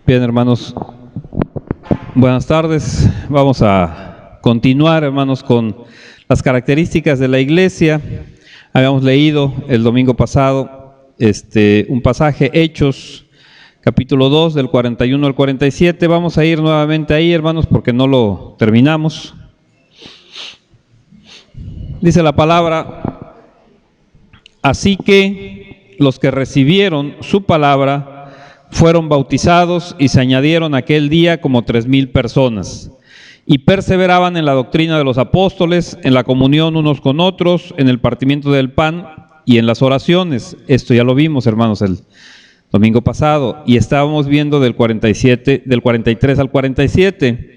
Bien, hermanos, buenas tardes. Vamos a continuar, hermanos, con las características de la iglesia. Habíamos leído el domingo pasado un pasaje, Hechos, capítulo 2, del 41 al 47. Vamos a ir nuevamente ahí, hermanos, porque no lo terminamos. Dice la palabra: así que los que recibieron su palabra fueron bautizados y se añadieron aquel día como 3,000 personas. Y perseveraban en la doctrina de los apóstoles, en la comunión unos con otros, en el partimiento del pan y en las oraciones. Esto ya lo vimos, hermanos, el domingo pasado. Y estábamos viendo del 43 al 47.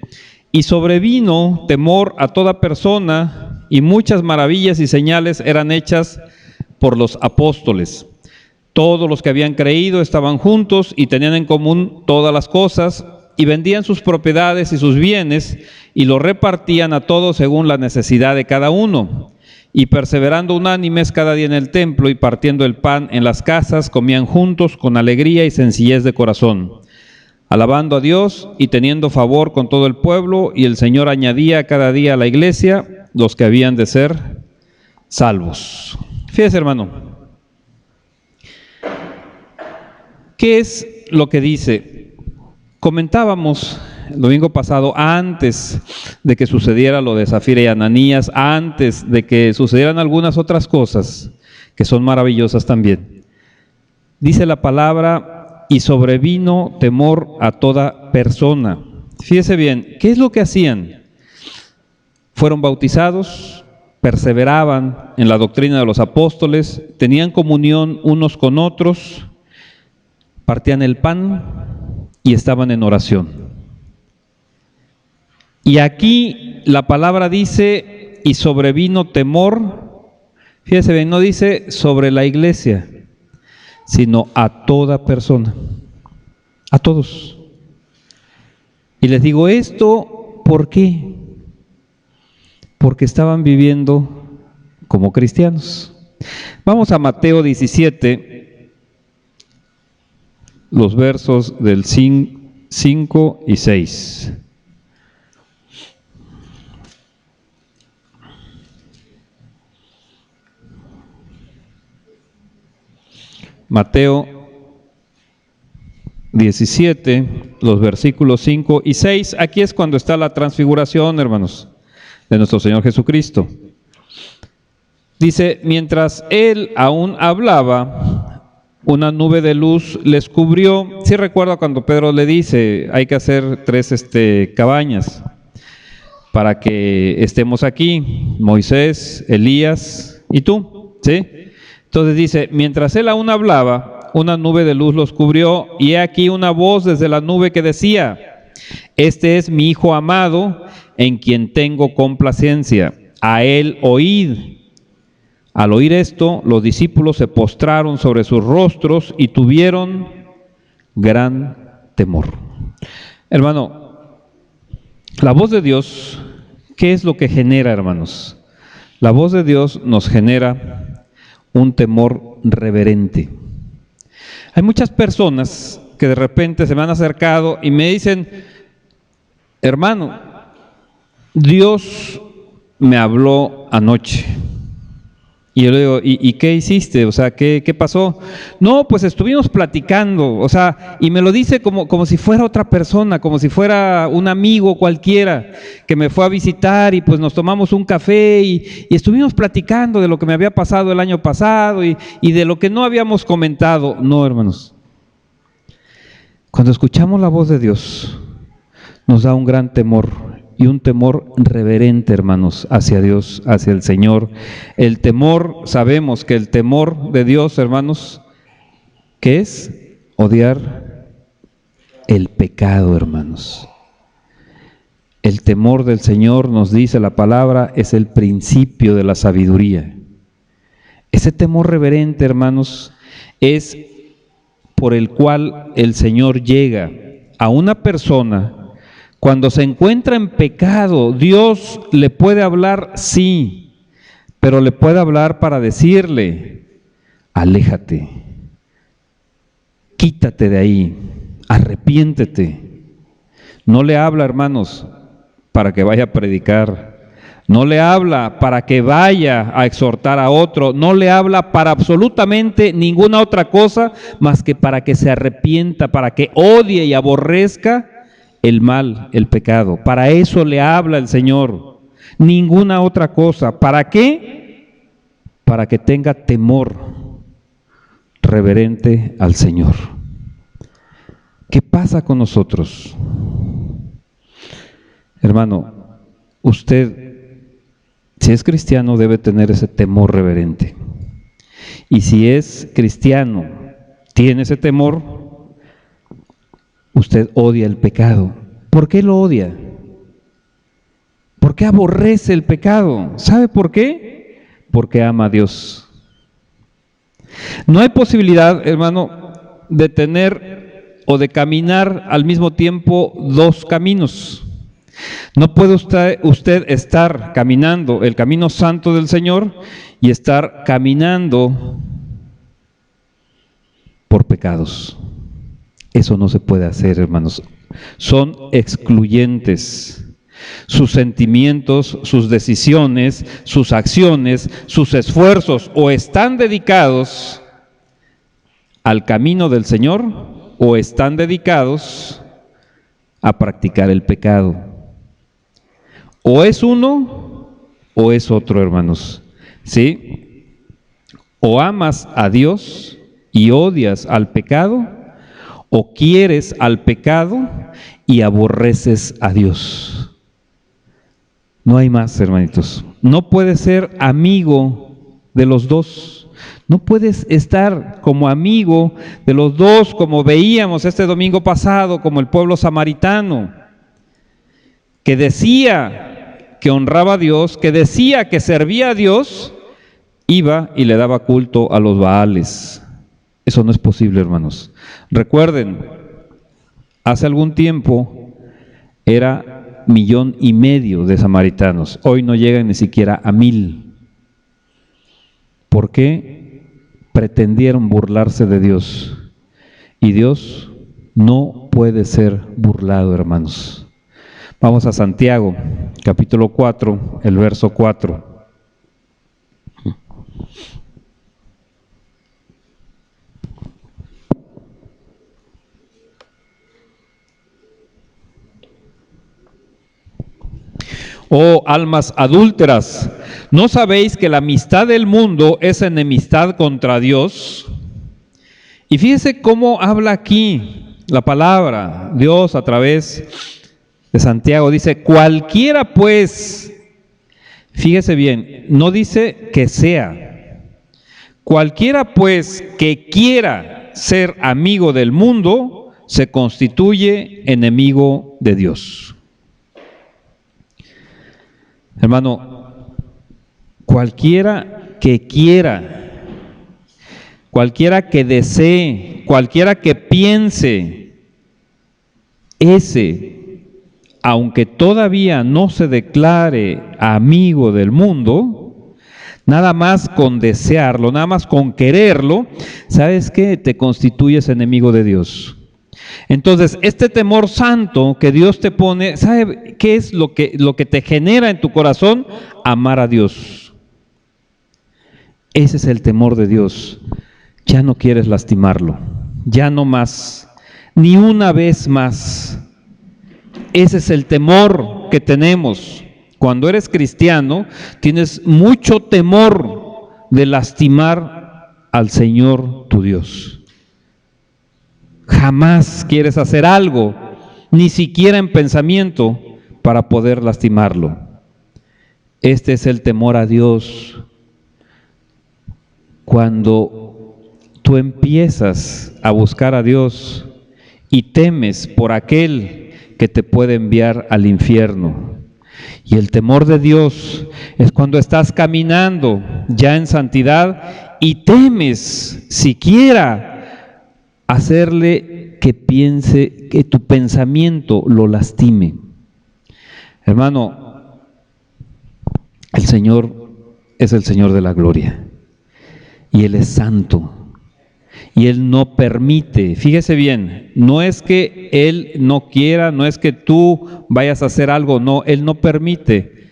Y sobrevino temor a toda persona, y muchas maravillas y señales eran hechas por los apóstoles. Todos los que habían creído estaban juntos y tenían en común todas las cosas, y vendían sus propiedades y sus bienes, y los repartían a todos según la necesidad de cada uno. Y perseverando unánimes cada día en el templo y partiendo el pan en las casas, comían juntos con alegría y sencillez de corazón, alabando a Dios y teniendo favor con todo el pueblo, y el Señor añadía cada día a la iglesia los que habían de ser salvos. Fíjese, hermano, ¿qué es lo que dice? Comentábamos el domingo pasado, antes de que sucediera lo de Zafira y Ananías, antes de que sucedieran algunas otras cosas que son maravillosas también. Dice la palabra: y sobrevino temor a toda persona. Fíjese bien, ¿qué es lo que hacían? Fueron bautizados, perseveraban en la doctrina de los apóstoles, tenían comunión unos con otros, partían el pan y estaban en oración. Y aquí la palabra dice: y sobrevino temor. Fíjese bien, no dice sobre la iglesia, sino a toda persona, a todos. Y les digo esto, ¿por qué? Porque estaban viviendo como cristianos. Vamos a Mateo 17, los versos del 5 y 6. Mateo 17, los versículos 5 y 6. Aquí es cuando está la transfiguración, hermanos, de nuestro Señor Jesucristo. Dice: mientras él aún hablaba, una nube de luz les cubrió. Sí recuerda cuando Pedro le dice: hay que hacer 3 cabañas para que estemos aquí, Moisés, Elías y tú, ¿sí? Entonces dice: mientras él aún hablaba, una nube de luz los cubrió, y he aquí una voz desde la nube que decía: este es mi Hijo amado, en quien tengo complacencia, a él oíd. Al oír esto, los discípulos se postraron sobre sus rostros y tuvieron gran temor. Hermano, la voz de Dios, ¿qué es lo que genera, hermanos? La voz de Dios nos genera un temor reverente. Hay muchas personas que de repente se me han acercado y me dicen: hermano, Dios me habló anoche. Y yo le digo: ¿y qué hiciste? O sea, ¿qué pasó? No, pues estuvimos platicando, o sea, y me lo dice como si fuera otra persona, como si fuera un amigo cualquiera que me fue a visitar, y pues nos tomamos un café y estuvimos platicando de lo que me había pasado el año pasado y de lo que no habíamos comentado. No, hermanos, cuando escuchamos la voz de Dios, nos da un gran temor. Y un temor reverente, hermanos, hacia Dios, hacia el Señor. El temor, sabemos que el temor de Dios, hermanos, ¿qué es? Odiar el pecado, hermanos. El temor del Señor, nos dice la palabra, es el principio de la sabiduría. Ese temor reverente, hermanos, es por el cual el Señor llega a una persona. Cuando se encuentra en pecado, Dios le puede hablar, sí, pero le puede hablar para decirle: aléjate, quítate de ahí, arrepiéntete. No le habla, hermanos, para que vaya a predicar. No le habla para que vaya a exhortar a otro. No le habla para absolutamente ninguna otra cosa más que para que se arrepienta, para que odie y aborrezca el mal, el pecado. Para eso le habla el Señor. Ninguna otra cosa. ¿Para qué? Para que tenga temor reverente al Señor. ¿Qué pasa con nosotros? Hermano, usted, si es cristiano, debe tener ese temor reverente. Y si es cristiano, tiene ese temor, usted odia el pecado. ¿Por qué lo odia? ¿Por qué aborrece el pecado? ¿Sabe por qué? Porque ama a Dios. No hay posibilidad, hermano, de tener o de caminar al mismo tiempo dos caminos. No puede usted estar caminando el camino santo del Señor y estar caminando por pecados. Eso no se puede hacer, hermanos. Son excluyentes. Sus sentimientos, sus decisiones, sus acciones, sus esfuerzos o están dedicados al camino del Señor o están dedicados a practicar el pecado. O es uno o es otro, hermanos. ¿Sí? O amas a Dios y odias al pecado, o quieres al pecado y aborreces a Dios. No hay más, hermanitos. No puedes ser amigo de los dos. No puedes estar como amigo de los dos, como veíamos este domingo pasado, como el pueblo samaritano, que decía que honraba a Dios, que decía que servía a Dios, iba y le daba culto a los Baales. Eso no es posible, hermanos. Recuerden, hace algún tiempo era 1,5 millones de samaritanos. Hoy no llegan ni siquiera a 1,000. ¿Por qué? Pretendieron burlarse de Dios. Y Dios no puede ser burlado, hermanos. Vamos a Santiago, capítulo 4, el verso 4. Oh almas adúlteras, ¿no sabéis que la amistad del mundo es enemistad contra Dios? Y fíjese cómo habla aquí la palabra, Dios a través de Santiago. Dice, cualquiera pues, fíjese bien, no dice que sea. Cualquiera pues que quiera ser amigo del mundo, se constituye enemigo de Dios. Hermano, cualquiera que quiera, cualquiera que desee, cualquiera que piense, ese, aunque todavía no se declare amigo del mundo, nada más con desearlo, nada más con quererlo, ¿sabes qué? Te constituyes enemigo de Dios. Entonces, este temor santo que Dios te pone, ¿sabe qué es lo que te genera en tu corazón? Amar a Dios. Ese es el temor de Dios. Ya no quieres lastimarlo, ya no más, ni una vez más. Ese es el temor que tenemos. Cuando eres cristiano, tienes mucho temor de lastimar al Señor tu Dios. Jamás quieres hacer algo, ni siquiera en pensamiento, para poder lastimarlo. Este es el temor a Dios. Cuando tú empiezas a buscar a Dios y temes por aquel que te puede enviar al infierno. Y el temor de Dios es cuando estás caminando ya en santidad y temes siquiera hacerle que piense, que tu pensamiento lo lastime. Hermano, el Señor es el Señor de la gloria y Él es santo y Él no permite. Fíjese bien, no es que Él no quiera, no es que tú vayas a hacer algo, no, Él no permite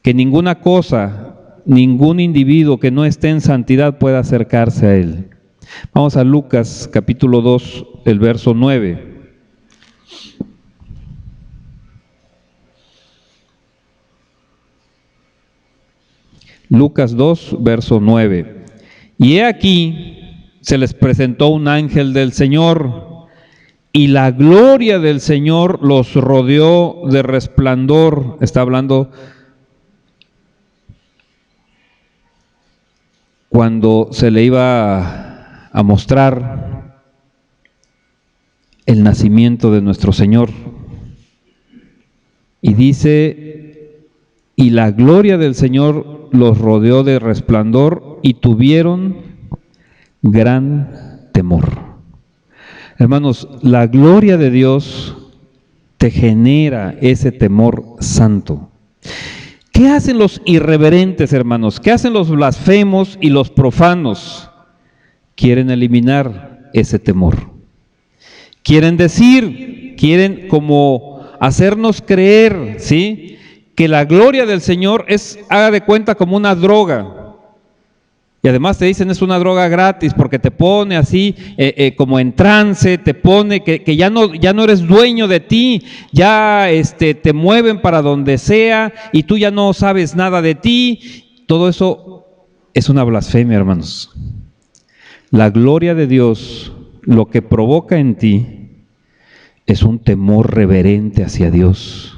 que ninguna cosa, ningún individuo que no esté en santidad pueda acercarse a Él. Vamos a Lucas capítulo 2, el verso 9. Lucas 2, verso 9. Y he aquí, se les presentó un ángel del Señor, y la gloria del Señor los rodeó de resplandor. Está hablando cuando se le iba a mostrar el nacimiento de nuestro Señor. Y dice, y la gloria del Señor los rodeó de resplandor y tuvieron gran temor. Hermanos, la gloria de Dios te genera ese temor santo. ¿Qué hacen los irreverentes, hermanos? ¿Qué hacen los blasfemos y los profanos? Quieren eliminar ese temor. Quieren decir, quieren como hacernos creer, ¿sí?, que la gloria del Señor es, haga de cuenta, como una droga. Y además te dicen es una droga gratis porque te pone así como en trance, te pone que ya no eres dueño de ti, ya te mueven para donde sea y tú ya no sabes nada de ti. Todo eso es una blasfemia, hermanos. La gloria de Dios lo que provoca en ti es un temor reverente hacia Dios.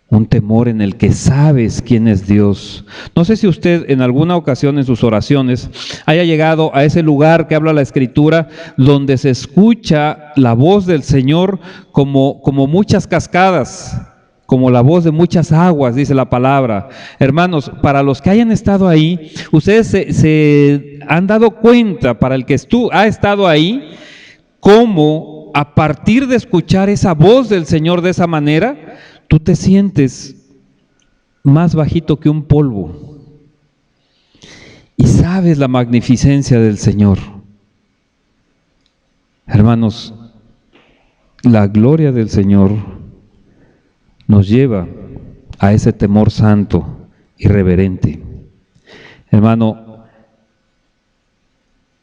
Un temor en el que sabes quién es Dios. No sé si usted en alguna ocasión en sus oraciones haya llegado a ese lugar que habla la Escritura, donde se escucha la voz del Señor como muchas cascadas, como la voz de muchas aguas, dice la palabra. Hermanos, para los que hayan estado ahí, ustedes se han dado cuenta, para el que ha estado ahí, cómo a partir de escuchar esa voz del Señor de esa manera, tú te sientes más bajito que un polvo y sabes la magnificencia del Señor. Hermanos, la gloria del Señor nos lleva a ese temor santo y reverente. Hermano,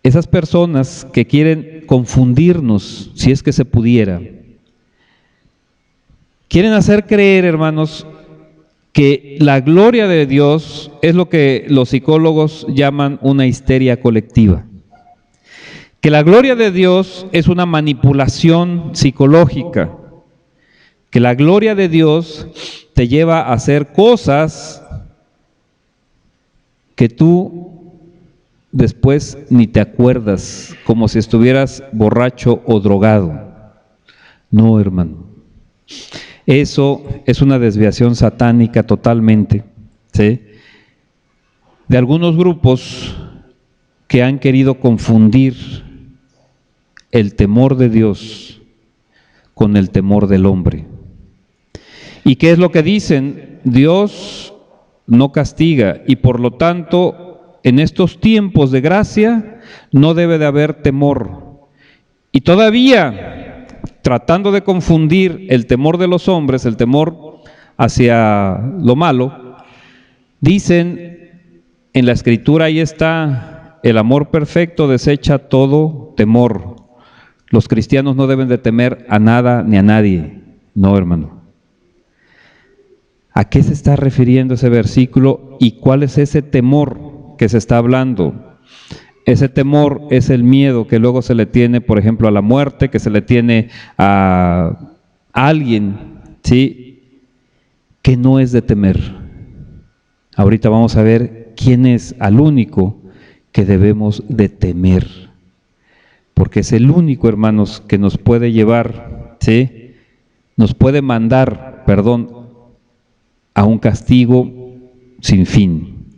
esas personas que quieren confundirnos, si es que se pudiera, quieren hacer creer, hermanos, que la gloria de Dios es lo que los psicólogos llaman una histeria colectiva. Que la gloria de Dios es una manipulación psicológica. Que la gloria de Dios te lleva a hacer cosas que tú después ni te acuerdas, como si estuvieras borracho o drogado. No, hermano. Eso es una desviación satánica totalmente, ¿sí?, de algunos grupos que han querido confundir el temor de Dios con el temor del hombre. ¿Y qué es lo que dicen? Dios no castiga y por lo tanto en estos tiempos de gracia no debe de haber temor. Y todavía tratando de confundir el temor de los hombres, el temor hacia lo malo, dicen en la Escritura, ahí está, el amor perfecto desecha todo temor. Los cristianos no deben de temer a nada ni a nadie. No, hermano. ¿A qué se está refiriendo ese versículo y cuál es ese temor que se está hablando? Ese temor es el miedo que luego se le tiene, por ejemplo, a la muerte, que se le tiene a alguien, ¿sí?, que no es de temer. Ahorita vamos a ver quién es al único que debemos de temer, porque es el único, hermanos, que nos puede llevar, ¿sí?, nos puede mandar, a un castigo sin fin.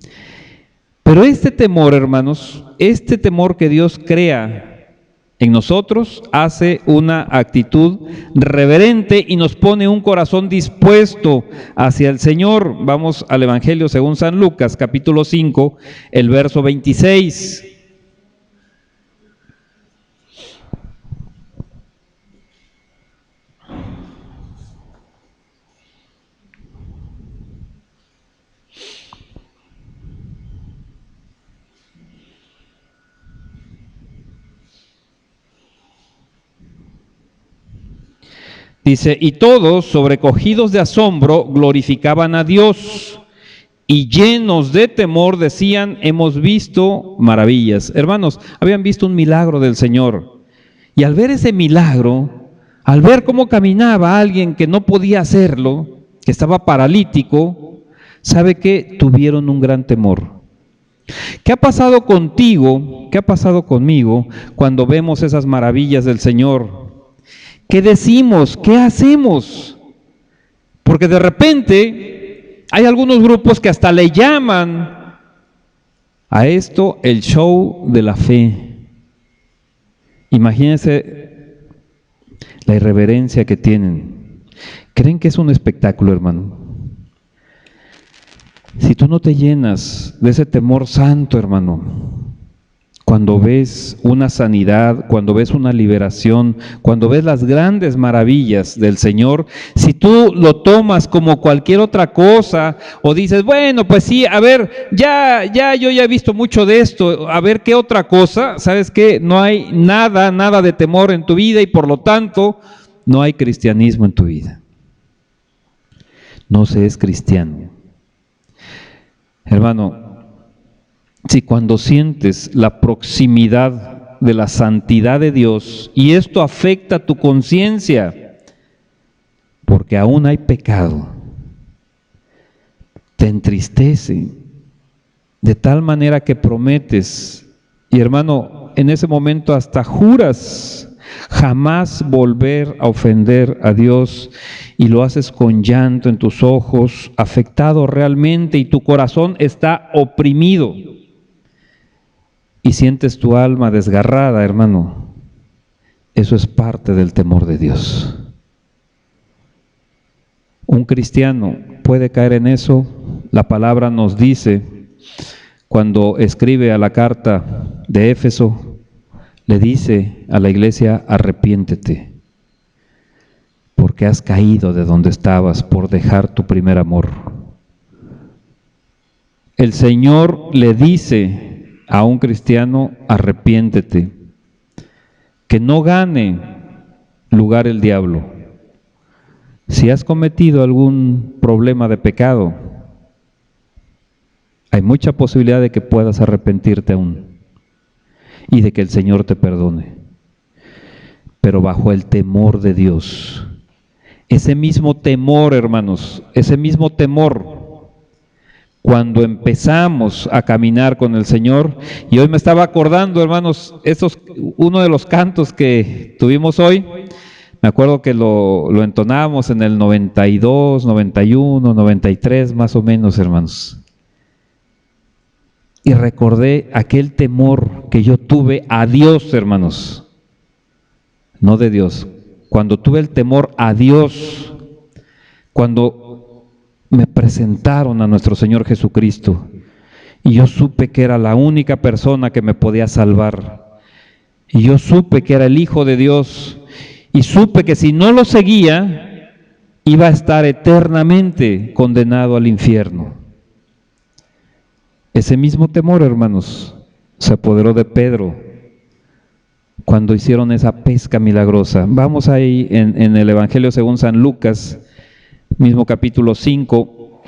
Pero este temor, hermanos, este temor que Dios crea en nosotros hace una actitud reverente y nos pone un corazón dispuesto hacia el Señor. Vamos al Evangelio según San Lucas, capítulo 5, el verso 26. Dice, y todos, sobrecogidos de asombro, glorificaban a Dios, y llenos de temor decían, hemos visto maravillas. Hermanos, habían visto un milagro del Señor, y al ver ese milagro, al ver cómo caminaba alguien que no podía hacerlo, que estaba paralítico, ¿sabe qué? Tuvieron un gran temor. ¿Qué ha pasado contigo? ¿Qué ha pasado conmigo cuando vemos esas maravillas del Señor? ¿Qué decimos? ¿Qué hacemos? Porque de repente hay algunos grupos que hasta le llaman a esto el show de la fe. Imagínense la irreverencia que tienen. ¿Creen que es un espectáculo, hermano? Si tú no te llenas de ese temor santo, hermano, cuando ves una sanidad, cuando ves una liberación, cuando ves las grandes maravillas del Señor, si tú lo tomas como cualquier otra cosa o dices, bueno, pues sí, a ver, yo ya he visto mucho de esto, a ver qué otra cosa, ¿sabes qué? No hay nada de temor en tu vida y por lo tanto no hay cristianismo en tu vida. No se es cristiano. Hermano, si cuando sientes la proximidad de la santidad de Dios y esto afecta tu conciencia, porque aún hay pecado, te entristece de tal manera que prometes, y hermano, en ese momento hasta juras jamás volver a ofender a Dios, y lo haces con llanto en tus ojos, afectado realmente, y tu corazón está oprimido y sientes tu alma desgarrada, hermano. Eso es parte del temor de Dios. Un cristiano puede caer en eso. La palabra nos dice, cuando escribe a la carta de Éfeso, le dice a la iglesia, arrepiéntete, porque has caído de donde estabas por dejar tu primer amor. El Señor le dice a un cristiano, arrepiéntete, que no gane lugar el diablo. Si has cometido algún problema de pecado, hay mucha posibilidad de que puedas arrepentirte aún y de que el Señor te perdone, pero bajo el temor de Dios. Ese mismo temor, hermanos, ese mismo temor, cuando empezamos a caminar con el Señor, y hoy me estaba acordando, hermanos, uno de los cantos que tuvimos hoy, me acuerdo que lo entonábamos en el 92, 91, 93 más o menos, hermanos. Y recordé aquel temor que yo tuve a Dios, hermanos, no de Dios. Cuando tuve el temor a Dios, cuando me presentaron a nuestro Señor Jesucristo, y yo supe que era la única persona que me podía salvar, y yo supe que era el Hijo de Dios, y supe que si no lo seguía, iba a estar eternamente condenado al infierno. Ese mismo temor, hermanos, se apoderó de Pedro cuando hicieron esa pesca milagrosa. Vamos ahí en el Evangelio según San Lucas, mismo capítulo 5,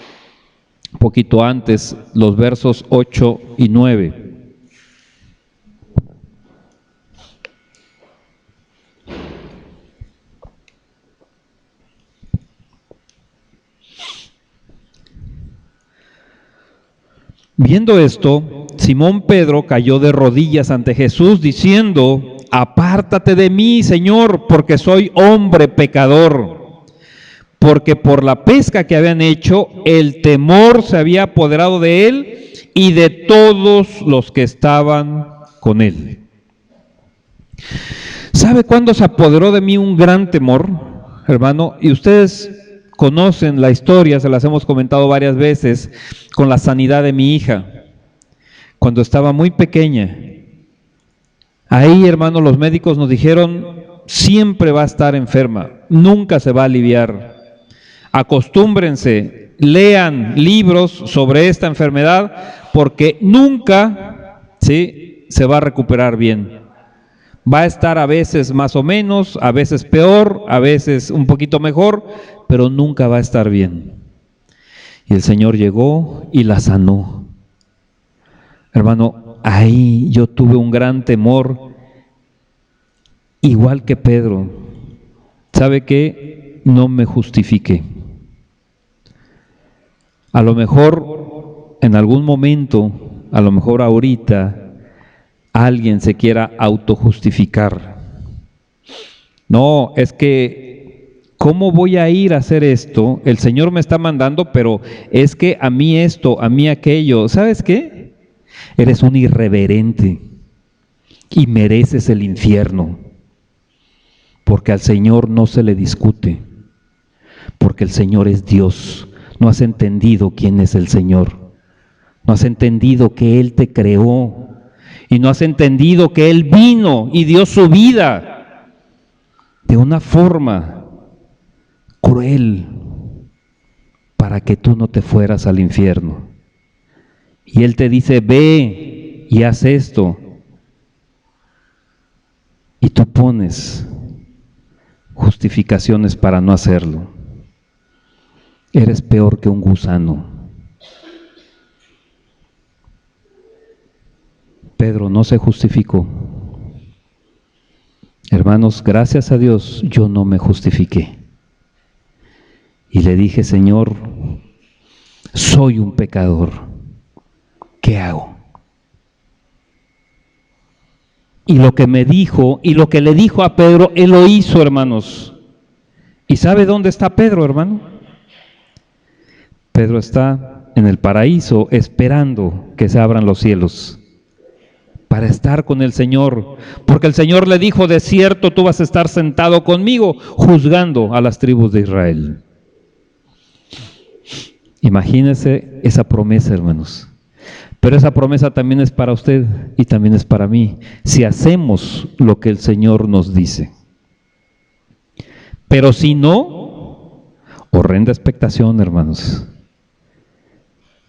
un poquito antes, los versos 8 y 9. Viendo esto, Simón Pedro cayó de rodillas ante Jesús diciendo, apártate de mí, Señor, porque soy hombre pecador. Porque por la pesca que habían hecho, el temor se había apoderado de él y de todos los que estaban con él. ¿Sabe cuándo se apoderó de mí un gran temor, hermano? Y ustedes conocen la historia, se las hemos comentado varias veces, con la sanidad de mi hija, cuando estaba muy pequeña. Ahí, hermano, los médicos nos dijeron, siempre va a estar enferma, nunca se va a aliviar. Acostúmbrense, lean libros sobre esta enfermedad, porque nunca, ¿sí?, se va a recuperar bien. Va a estar a veces más o menos, a veces peor, a veces un poquito mejor, pero nunca va a estar bien. Y el Señor llegó y la sanó. Hermano, ahí yo tuve un gran temor, igual que Pedro. ¿Sabe qué? No me justifiqué. A lo mejor en algún momento, a lo mejor ahorita, alguien se quiera autojustificar. No, es que, ¿cómo voy a ir a hacer esto? El Señor me está mandando, pero es que a mí esto, a mí aquello. ¿Sabes qué? Eres un irreverente y mereces el infierno, porque al Señor no se le discute, porque el Señor es Dios. No has entendido quién es el Señor. No has entendido que Él te creó. Y no has entendido que Él vino y dio su vida de una forma cruel para que tú no te fueras al infierno. Y Él te dice, ve y haz esto. Y tú pones justificaciones para no hacerlo. Eres peor que un gusano. Pedro no se justificó. Hermanos, gracias a Dios yo no me justifiqué. Y le dije, Señor, soy un pecador. ¿Qué hago? Y lo que me dijo y lo que le dijo a Pedro, él lo hizo, hermanos. ¿Y sabe dónde está Pedro, hermano? Pedro está en el paraíso esperando que se abran los cielos para estar con el Señor, porque el Señor le dijo, de cierto tú vas a estar sentado conmigo juzgando a las tribus de Israel. Imagínese esa promesa, hermanos. Pero esa promesa también es para usted y también es para mí, si hacemos lo que el Señor nos dice. Pero si no, horrenda expectación, hermanos.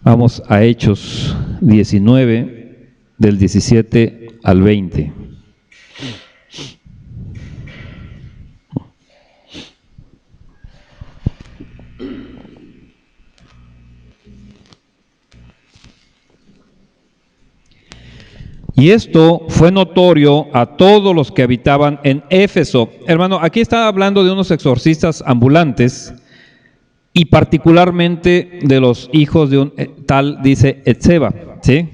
Vamos a Hechos 19, del 17 al 20. Y esto fue notorio a todos los que habitaban en Éfeso. Hermano, aquí está hablando de unos exorcistas ambulantes y particularmente de los hijos de un tal, dice, Etseba, ¿sí?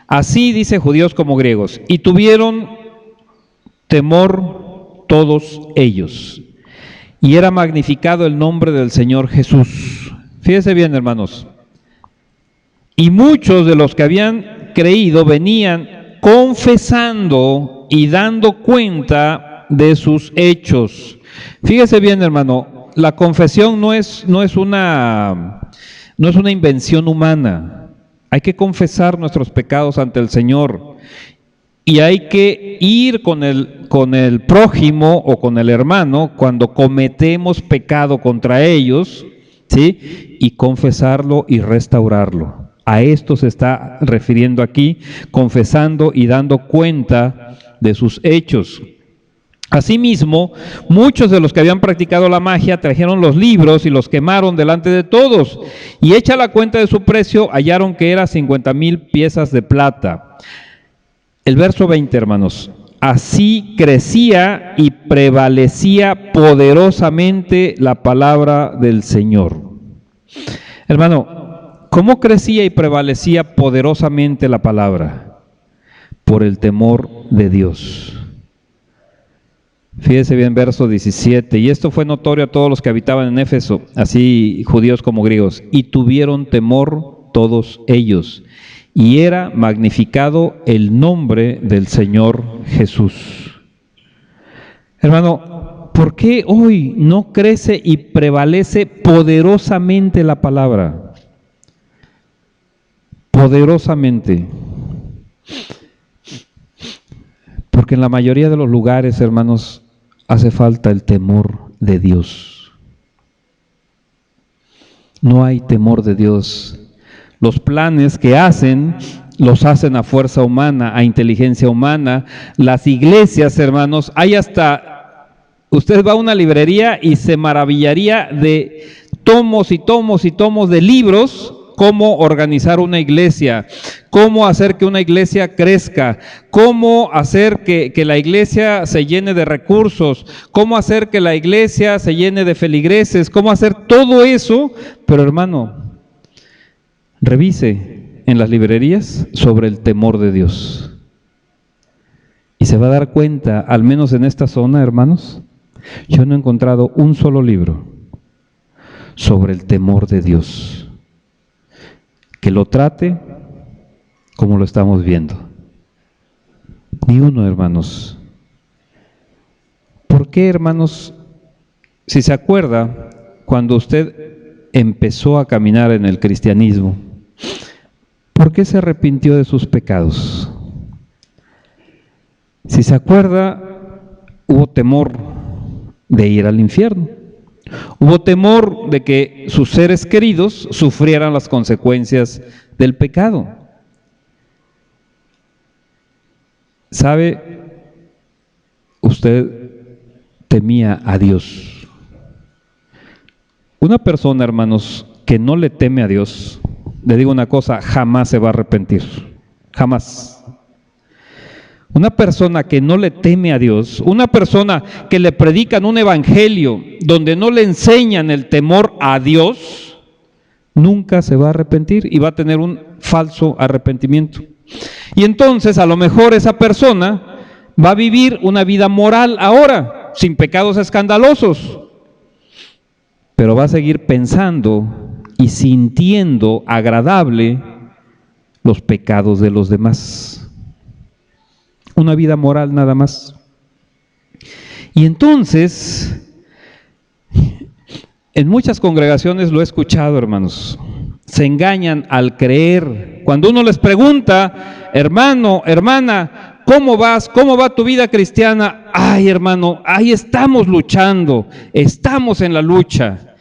Así dice judíos como griegos, y tuvieron temor todos ellos, y era magnificado el nombre del Señor Jesús. Fíjese bien, hermanos. Y muchos de los que habían creído venían confesando y dando cuenta de sus hechos. Fíjese bien, hermano, la confesión no es una invención humana. Hay que confesar nuestros pecados ante el Señor y hay que ir con el prójimo o con el hermano cuando cometemos pecado contra ellos, ¿sí? Y confesarlo y restaurarlo. A esto se está refiriendo aquí, confesando y dando cuenta de sus hechos. Asimismo, muchos de los que habían practicado la magia trajeron los libros y los quemaron delante de todos, y hecha la cuenta de su precio, hallaron que era 50,000 piezas de plata. El verso 20, hermanos. Así crecía y prevalecía poderosamente la palabra del Señor. Hermano, ¿cómo crecía y prevalecía poderosamente la palabra? Por el temor de Dios. Fíjese bien, verso 17, y esto fue notorio a todos los que habitaban en Éfeso, así judíos como griegos, y tuvieron temor todos ellos, y era magnificado el nombre del Señor Jesús. Hermano, ¿por qué hoy no crece y prevalece poderosamente la palabra? Poderosamente. Porque en la mayoría de los lugares, hermanos, hace falta el temor de Dios. No hay temor de Dios. Los planes que hacen los hacen a fuerza humana, a inteligencia humana. Las iglesias, hermanos, hay hasta, usted va a una librería y se maravillaría de tomos y tomos y tomos de libros, cómo organizar una iglesia, cómo hacer que una iglesia crezca, cómo hacer que la iglesia se llene de recursos, cómo hacer que la iglesia se llene de feligreses, cómo hacer todo eso. Pero hermano, revise en las librerías sobre el temor de Dios y se va a dar cuenta, al menos en esta zona, hermanos, yo no he encontrado un solo libro sobre el temor de Dios que lo trate como lo estamos viendo. Ni uno, hermanos. ¿Por qué, hermanos? Si se acuerda, cuando usted empezó a caminar en el cristianismo, ¿por qué se arrepintió de sus pecados? Si se acuerda, hubo temor de ir al infierno. Hubo temor de que sus seres queridos sufrieran las consecuencias del pecado. ¿Sabe? Usted temía a Dios. Una persona, hermanos, que no le teme a Dios, le digo una cosa, jamás se va a arrepentir. Jamás. Una persona que no le teme a Dios, una persona que le predican un evangelio donde no le enseñan el temor a Dios, nunca se va a arrepentir y va a tener un falso arrepentimiento. Y entonces a lo mejor esa persona va a vivir una vida moral ahora, sin pecados escandalosos, pero va a seguir pensando y sintiendo agradable los pecados de los demás. Una vida moral nada más. Y entonces, en muchas congregaciones lo he escuchado, hermanos, se engañan al creer. Cuando uno les pregunta, hermano, hermana, ¿cómo vas? ¿Cómo va tu vida cristiana? Ay, hermano, ahí estamos luchando, estamos en la lucha,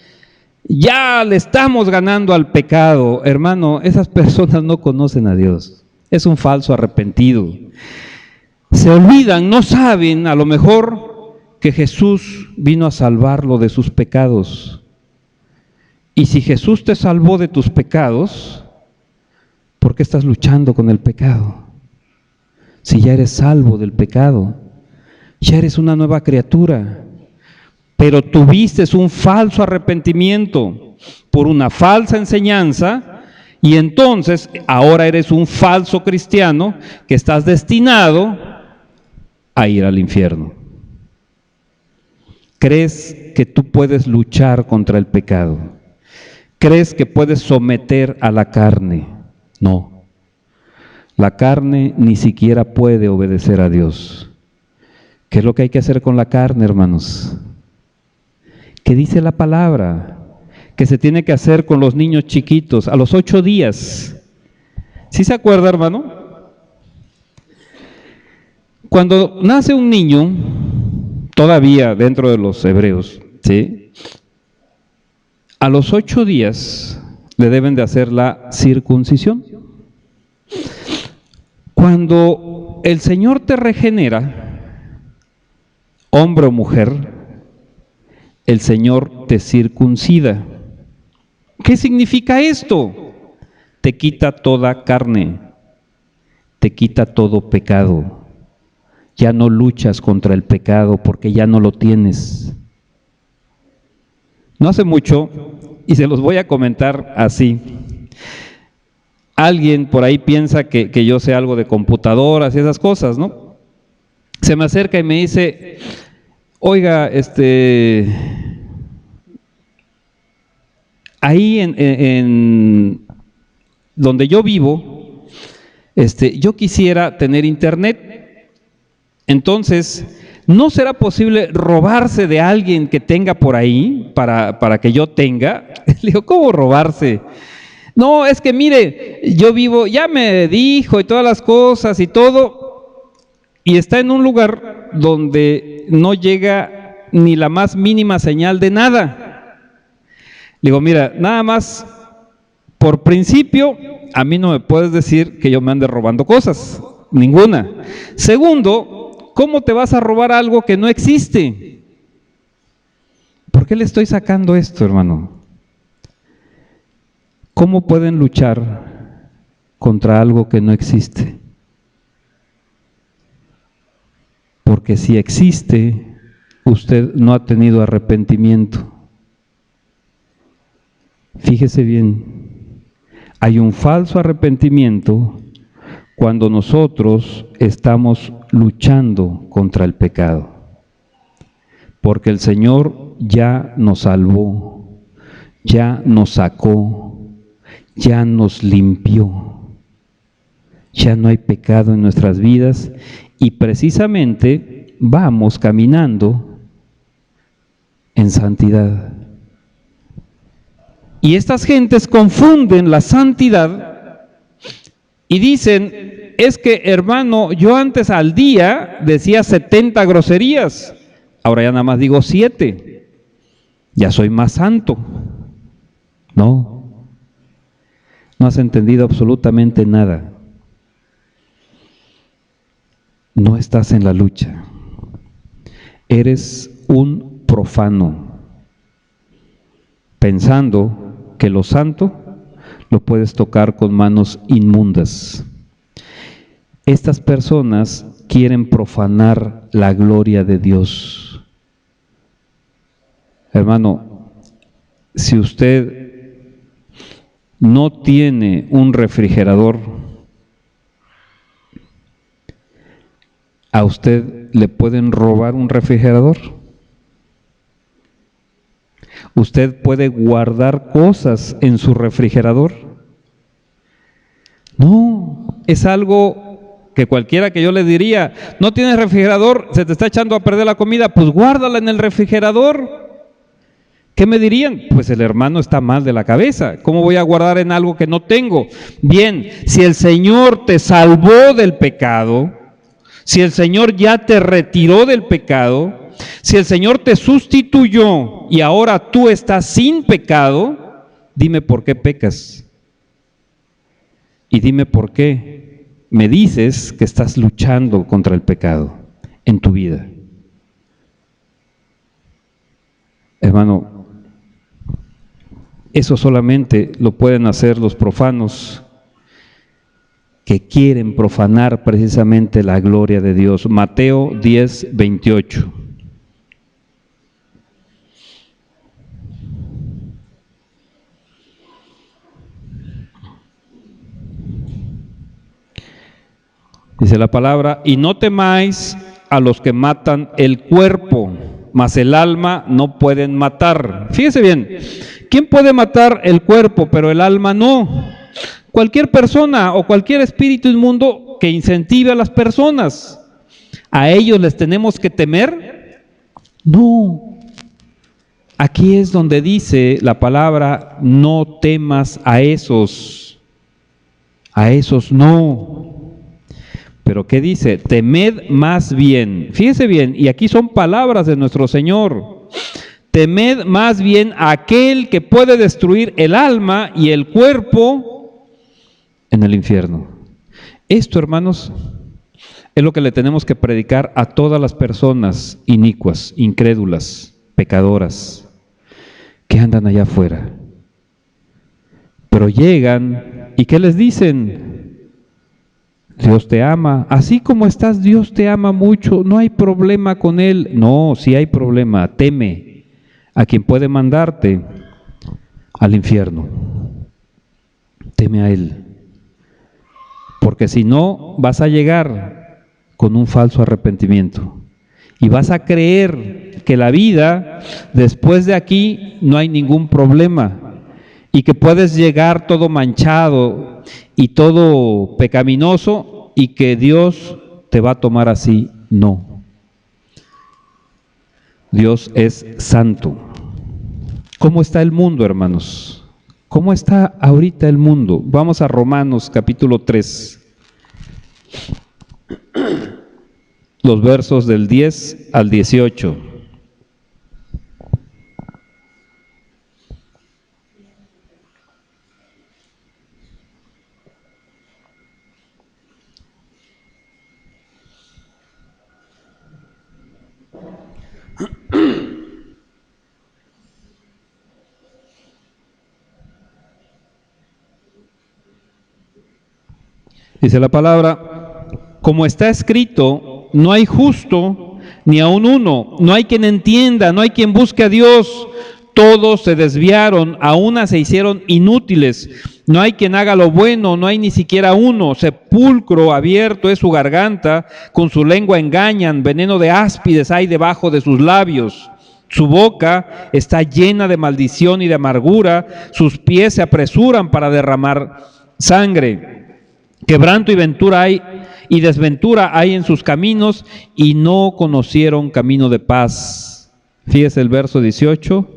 ya le estamos ganando al pecado. Hermano, esas personas no conocen a Dios, es un falso arrepentido. Se olvidan, no saben a lo mejor que Jesús vino a salvarlo de sus pecados. Y si Jesús te salvó de tus pecados, ¿por qué estás luchando con el pecado? Si ya eres salvo del pecado, ya eres una nueva criatura, pero tuviste un falso arrepentimiento por una falsa enseñanza, y entonces ahora eres un falso cristiano que estás destinado a ir al infierno. ¿Crees que tú puedes luchar contra el pecado? ¿Crees que puedes someter a la carne? No. La carne ni siquiera puede obedecer a Dios. ¿Qué es lo que hay que hacer con la carne, hermanos? ¿Qué dice la palabra? Que se tiene que hacer con los niños chiquitos a los 8 días. ¿Sí se acuerda, hermano? Cuando nace un niño, todavía dentro de los hebreos, ¿sí?, a los 8 días le deben de hacer la circuncisión. Cuando el Señor te regenera, hombre o mujer, el Señor te circuncida. ¿Qué significa esto? Te quita toda carne, te quita todo pecado. Ya no luchas contra el pecado porque ya no lo tienes. No hace mucho, y se los voy a comentar así, alguien por ahí piensa que yo sé algo de computadoras y esas cosas, ¿no? Se me acerca y me dice, oiga, ahí en donde yo vivo, yo quisiera tener internet. Entonces, ¿no será posible robarse de alguien que tenga por ahí para que yo tenga? Le digo, ¿cómo robarse? No, es que mire, yo vivo, ya me dijo y todas las cosas y todo, y está en un lugar donde no llega ni la más mínima señal de nada. Le digo, mira, nada más Por principio, a mí no me puedes decir que yo me ande robando cosas, ninguna. Segundo, ¿cómo te vas a robar algo que no existe? ¿Por qué le estoy sacando esto, hermano? ¿Cómo pueden luchar contra algo que no existe? Porque si existe, usted no ha tenido arrepentimiento. Fíjese bien, hay un falso arrepentimiento cuando nosotros estamos luchando contra el pecado. Porque el Señor ya nos salvó, ya nos sacó, ya nos limpió. Ya no hay pecado en nuestras vidas y precisamente vamos caminando en santidad. Y estas gentes confunden la santidad y dicen, es que hermano, yo antes al día decía 70 groserías, ahora ya nada más digo 7, ya soy más santo. No, no has entendido absolutamente nada. No estás en la lucha. Eres un profano, pensando que lo santo lo puedes tocar con manos inmundas. Estas personas quieren profanar la gloria de Dios. Hermano, si usted no tiene un refrigerador, ¿a usted le pueden robar un refrigerador? ¿Usted puede guardar cosas en su refrigerador? No, es algo que cualquiera que yo le diría, no tienes refrigerador, se te está echando a perder la comida, pues guárdala en el refrigerador. ¿Qué me dirían? Pues el hermano está mal de la cabeza. ¿Cómo voy a guardar en algo que no tengo? Bien, si el Señor te salvó del pecado, si el Señor ya te retiró del pecado, si el Señor te sustituyó y ahora tú estás sin pecado, dime por qué pecas. Y dime por qué me dices que estás luchando contra el pecado en tu vida. Hermano, eso solamente lo pueden hacer los profanos que quieren profanar precisamente la gloria de Dios. Mateo 10:28. Dice la palabra, y no temáis a los que matan el cuerpo, mas el alma no pueden matar. Fíjese bien, ¿quién puede matar el cuerpo, pero el alma no? Cualquier persona o cualquier espíritu inmundo que incentive a las personas. ¿A ellos les tenemos que temer? No. Aquí es donde dice la palabra, no temas a esos no. Pero ¿qué dice? Temed más bien. Fíjese bien, y aquí son palabras de nuestro Señor. Temed más bien a aquel que puede destruir el alma y el cuerpo en el infierno. Esto, hermanos, es lo que le tenemos que predicar a todas las personas inicuas, incrédulas, pecadoras, que andan allá afuera. Pero llegan, ¿y qué les dicen? Dios te ama, así como estás, Dios te ama mucho, no hay problema con Él. No, sí hay problema, teme a quien puede mandarte al infierno. Teme a Él, porque si no vas a llegar con un falso arrepentimiento y vas a creer que la vida después de aquí no hay ningún problema y que puedes llegar todo manchado y todo pecaminoso y que Dios te va a tomar así. No. Dios es santo. ¿Cómo está el mundo, hermanos? ¿Cómo está ahorita el mundo? Vamos a Romanos capítulo 3. Los versos del 10 al 18. Dice la palabra, como está escrito, no hay justo ni aun uno, no hay quien entienda, no hay quien busque a Dios. Todos se desviaron, a una se hicieron inútiles. No hay quien haga lo bueno, no hay ni siquiera uno. Sepulcro abierto es su garganta, con su lengua engañan, veneno de áspides hay debajo de sus labios. Su boca está llena de maldición y de amargura, sus pies se apresuran para derramar sangre. Quebranto y ventura hay y desventura hay en sus caminos, y no conocieron camino de paz. Fíjese el verso 18.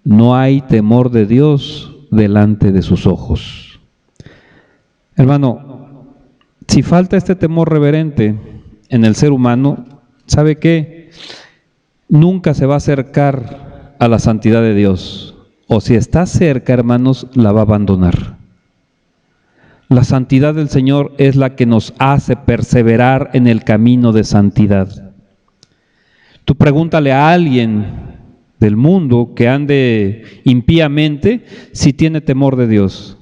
No hay temor de Dios delante de sus ojos. Hermano, si falta este temor reverente en el ser humano, ¿sabe qué? Nunca se va a acercar a la santidad de Dios. O si está cerca, hermanos, la va a abandonar. La santidad del Señor es la que nos hace perseverar en el camino de santidad. Tú pregúntale a alguien del mundo que ande impíamente si tiene temor de Dios.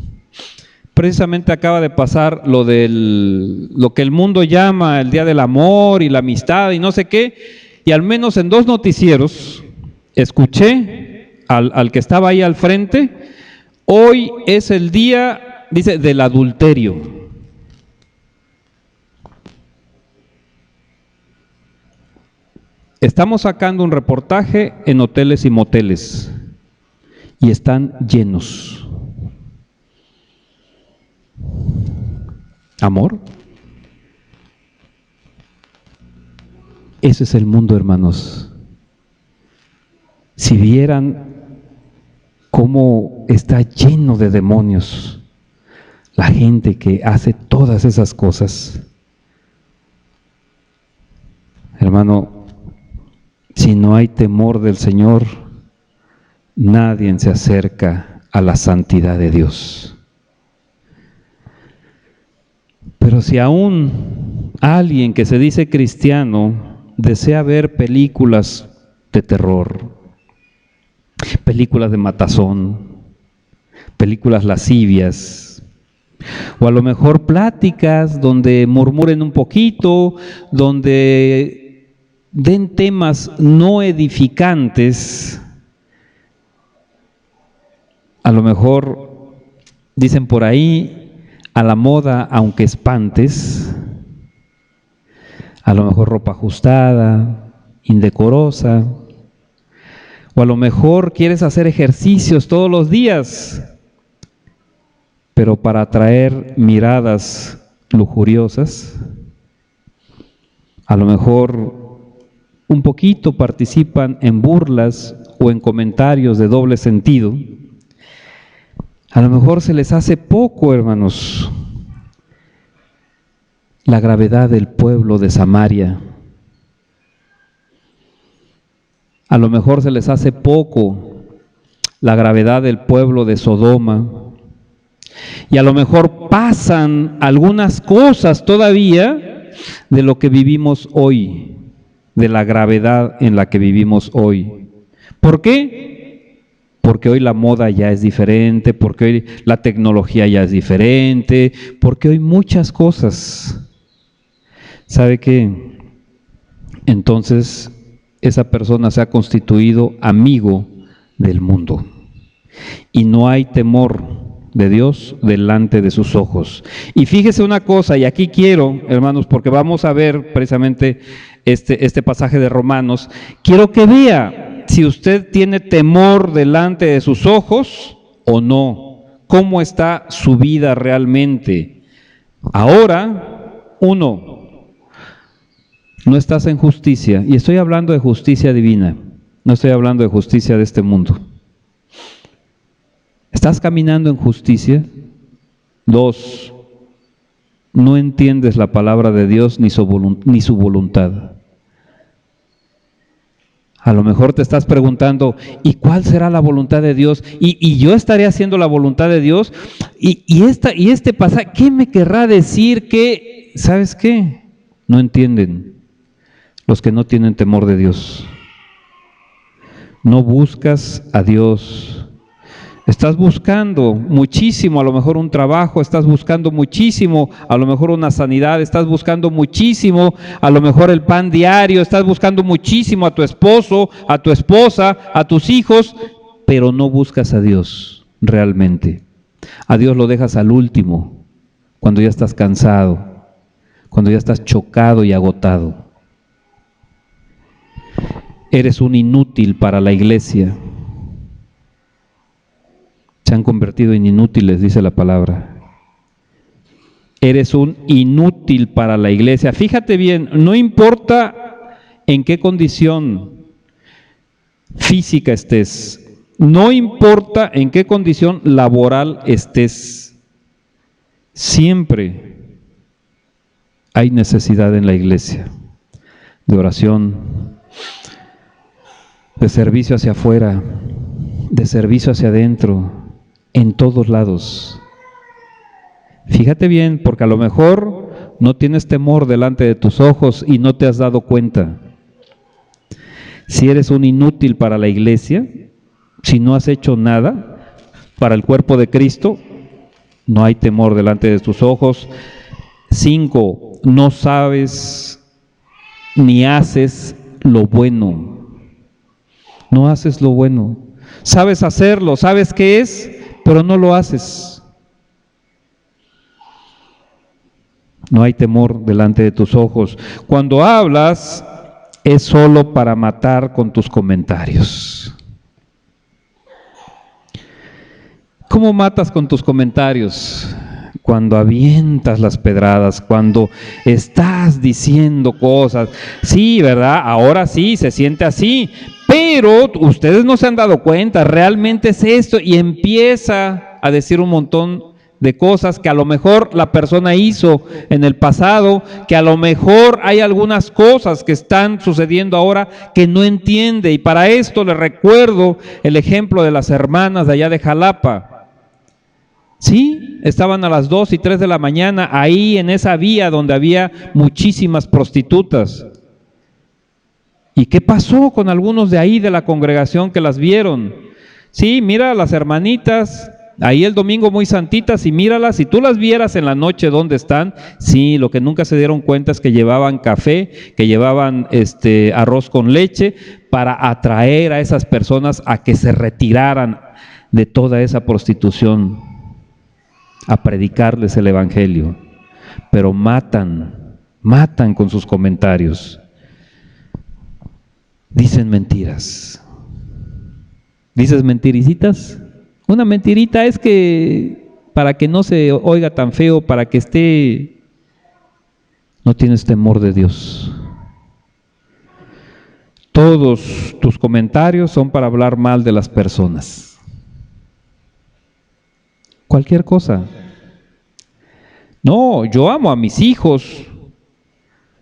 Precisamente acaba de pasar lo que el mundo llama el Día del Amor y la Amistad y no sé qué, y al menos en 2 noticieros escuché al que estaba ahí al frente: hoy es el día, dice, del adulterio. Estamos sacando un reportaje en hoteles y moteles y están llenos. ¿Amor? Ese es el mundo, hermanos. Si vieran cómo está lleno de demonios la gente que hace todas esas cosas. Hermano, si no hay temor del Señor, nadie se acerca a la santidad de Dios. Pero si aún alguien que se dice cristiano desea ver películas de terror, películas de matazón, películas lascivias, o a lo mejor pláticas donde murmuren un poquito, donde den temas no edificantes, a lo mejor dicen por ahí, a la moda aunque espantes, a lo mejor ropa ajustada, indecorosa, o a lo mejor quieres hacer ejercicios todos los días, pero para atraer miradas lujuriosas. A lo mejor un poquito participan en burlas o en comentarios de doble sentido. A lo mejor se les hace poco, hermanos, la gravedad del pueblo de Samaria. A lo mejor se les hace poco la gravedad del pueblo de Sodoma. Y a lo mejor pasan algunas cosas todavía de lo que vivimos hoy, de la gravedad en la que vivimos hoy. ¿Por qué? Porque hoy la moda ya es diferente, porque hoy la tecnología ya es diferente, porque hoy muchas cosas. ¿Sabe qué? Entonces esa persona se ha constituido amigo del mundo y no hay temor de Dios delante de sus ojos. Y fíjese una cosa, y aquí quiero, hermanos, porque vamos a ver precisamente este pasaje de Romanos, quiero que vea si usted tiene temor delante de sus ojos o no, cómo está su vida realmente. Ahora, no estás en justicia, y estoy hablando de justicia divina, no estoy hablando de justicia de este mundo. ¿Estás caminando en justicia? 2, no entiendes la palabra de Dios ni su voluntad. A lo mejor te estás preguntando, ¿y cuál será la voluntad de Dios? ¿Y yo estaré haciendo la voluntad de Dios? ¿Y este pasaje, qué me querrá decir? Que, ¿sabes qué? No entienden. los que no tienen temor de Dios. No buscas a Dios. Estás buscando muchísimo, a lo mejor un trabajo, estás buscando muchísimo, a lo mejor una sanidad, estás buscando muchísimo, a lo mejor el pan diario, estás buscando muchísimo a tu esposo, a tu esposa, a tus hijos, pero no buscas a Dios realmente. A Dios lo dejas al último, cuando ya estás cansado, cuando ya estás chocado y agotado. Eres un inútil para la iglesia. Se han convertido en inútiles, dice la palabra. Eres un inútil para la iglesia. Fíjate bien, no importa en qué condición física estés, no importa en qué condición laboral estés, siempre hay necesidad en la iglesia de oración, de servicio hacia afuera, de servicio hacia adentro, en todos lados. Fíjate bien, porque a lo mejor no tienes temor delante de tus ojos y no te has dado cuenta. Si eres un inútil para la iglesia, si no has hecho nada para el cuerpo de Cristo, no hay temor delante de tus ojos. 5, no sabes ni haces lo bueno. No haces lo bueno. Sabes hacerlo, sabes qué es, pero no lo haces. No hay temor delante de tus ojos. Cuando hablas, es solo para matar con tus comentarios. ¿Cómo matas con tus comentarios? Cuando avientas las pedradas, cuando estás diciendo cosas. Sí, ¿verdad? Ahora sí, se siente así. Pero ustedes no se han dado cuenta, realmente es esto, y empieza a decir un montón de cosas que a lo mejor la persona hizo en el pasado, que a lo mejor hay algunas cosas que están sucediendo ahora que no entiende. Y para esto le recuerdo el ejemplo de las hermanas de allá de Jalapa. Sí, estaban a las 2 y 3 de la mañana ahí en esa vía donde había muchísimas prostitutas. ¿Y qué pasó con algunos de ahí de la congregación que las vieron? Sí, mira a las hermanitas, ahí el domingo muy santitas, y míralas, si tú las vieras en la noche dónde están, sí, lo que nunca se dieron cuenta es que llevaban café, que llevaban arroz con leche para atraer a esas personas a que se retiraran de toda esa prostitución, a predicarles el evangelio. Pero matan con sus comentarios. Dicen mentiras. ¿Dices mentiricitas? Una mentirita es que para que no se oiga tan feo, para que esté, no tienes temor de Dios. Todos tus comentarios son para hablar mal de las personas. Cualquier cosa. No, yo amo a mis hijos.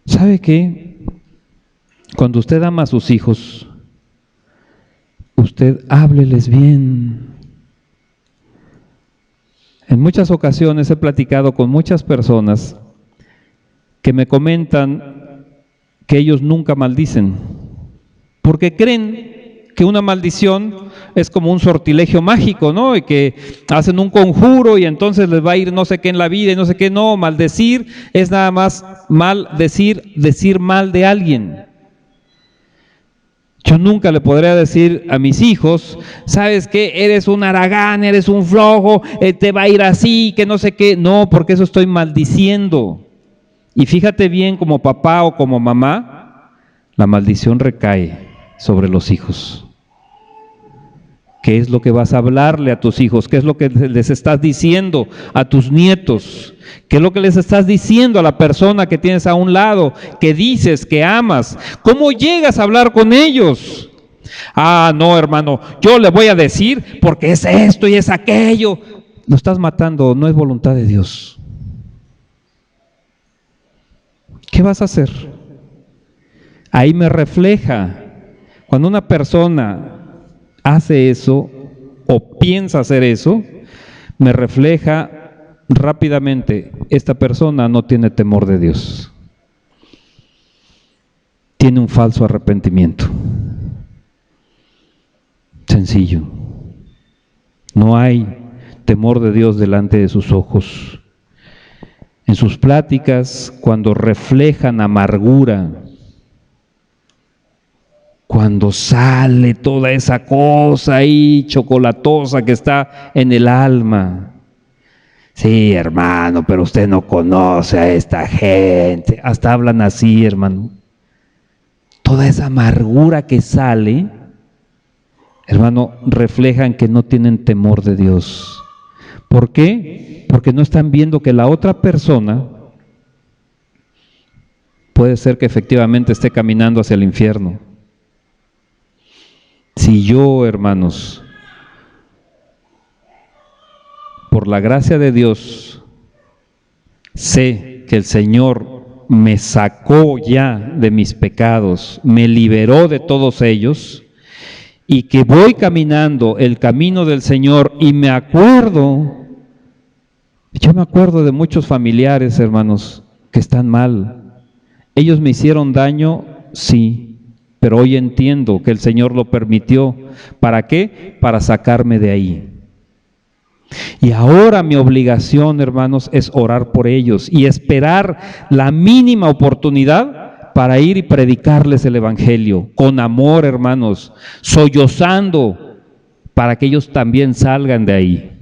¿Sabe qué? Cuando usted ama a sus hijos, usted hábleles bien. En muchas ocasiones he platicado con muchas personas que me comentan que ellos nunca maldicen, porque creen que una maldición es como un sortilegio mágico, ¿no? Y que hacen un conjuro y entonces les va a ir no sé qué en la vida y no sé qué. No, maldecir es nada más decir mal de alguien. Yo nunca le podría decir a mis hijos, ¿sabes qué? Eres un haragán, eres un flojo, te va a ir así, que no sé qué. No, porque eso estoy maldiciendo. Y fíjate bien, como papá o como mamá, la maldición recae sobre los hijos. ¿Qué es lo que vas a hablarle a tus hijos? ¿Qué es lo que les estás diciendo a tus nietos? ¿Qué es lo que les estás diciendo a la persona que tienes a un lado, que dices, que amas? ¿Cómo llegas a hablar con ellos? Ah, no, hermano, yo le voy a decir porque es esto y es aquello. Lo estás matando, no es voluntad de Dios. ¿Qué vas a hacer? Ahí me refleja. Cuando una persona hace eso o piensa hacer eso, me refleja rápidamente, esta persona no tiene temor de Dios. tiene un falso arrepentimiento. Sencillo. No hay temor de Dios delante de sus ojos. En sus pláticas, cuando reflejan amargura, cuando sale toda esa cosa ahí chocolatosa que está en el alma. Sí, hermano, pero usted no conoce a esta gente. Hasta hablan así, hermano. Toda esa amargura que sale, hermano, reflejan que no tienen temor de Dios. ¿Por qué? Porque no están viendo que la otra persona puede ser que efectivamente esté caminando hacia el infierno. Si yo, hermanos, por la gracia de Dios, sé que el Señor me sacó ya de mis pecados, me liberó de todos ellos, y que voy caminando el camino del Señor y me acuerdo, yo me acuerdo de muchos familiares, hermanos, que están mal. Ellos me hicieron daño, sí, pero hoy entiendo que el Señor lo permitió. ¿Para qué? Para sacarme de ahí. Y ahora mi obligación, hermanos, es orar por ellos y esperar la mínima oportunidad para ir y predicarles el Evangelio, con amor, hermanos, sollozando, para que ellos también salgan de ahí.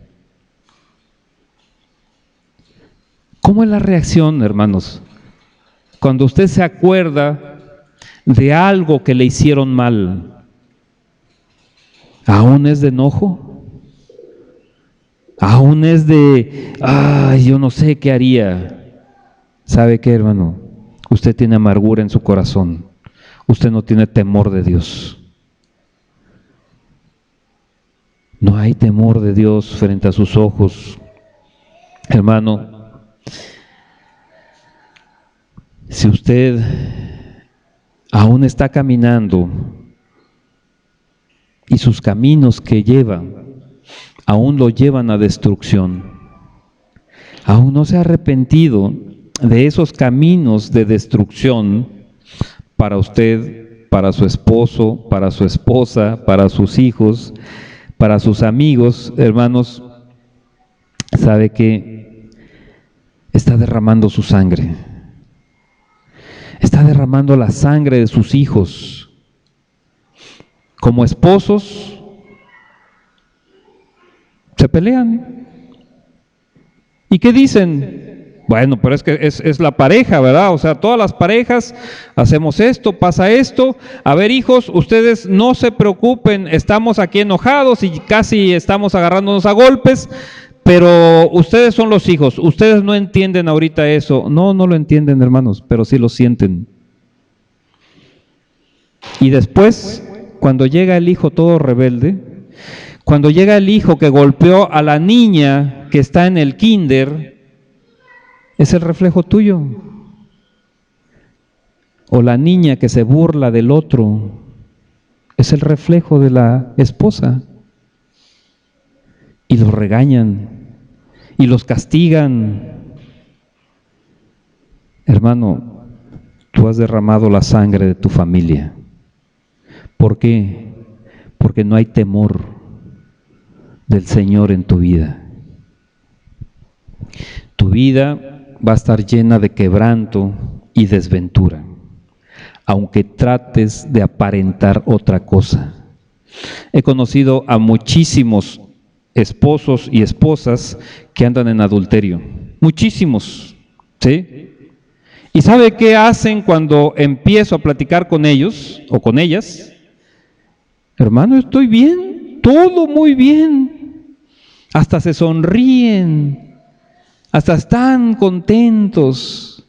¿Cómo es la reacción, hermanos? Cuando usted se acuerda de algo que le hicieron mal, ¿aún es de enojo? ¿Aún es de, yo no sé qué haría? ¿Sabe qué, hermano? Usted tiene amargura en su corazón. Usted no tiene temor de Dios. No hay temor de Dios frente a sus ojos. Hermano, si usted aún está caminando y sus caminos que llevan aún lo llevan a destrucción, aún no se ha arrepentido de esos caminos de destrucción para usted, para su esposo, para su esposa, para sus hijos, para sus amigos, hermanos, sabe que está derramando su sangre. Está derramando la sangre de sus hijos. Como esposos, se pelean. ¿Y qué dicen? Bueno, pero es que es la pareja, ¿verdad? O sea, todas las parejas hacemos esto, pasa esto. A ver, hijos, ustedes no se preocupen, estamos aquí enojados y casi estamos agarrándonos a golpes, pero ustedes son los hijos, ustedes no entienden ahorita eso. No lo entienden, hermanos, pero sí lo sienten. Y después, cuando llega el hijo todo rebelde, cuando llega el hijo que golpeó a la niña que está en el kinder, es el reflejo tuyo. O la niña que se burla del otro, es el reflejo de la esposa. Y los regañan y los castigan. Hermano, tú has derramado la sangre de tu familia. ¿Por qué? Porque no hay temor del Señor en tu vida. Tu vida va a estar llena de quebranto y desventura, aunque trates de aparentar otra cosa. He conocido a muchísimos esposos y esposas que andan en adulterio, muchísimos, ¿sí? ¿Y sabe qué hacen cuando empiezo a platicar con ellos o con ellas? Hermano, estoy bien, todo muy bien. Hasta se sonríen, hasta están contentos.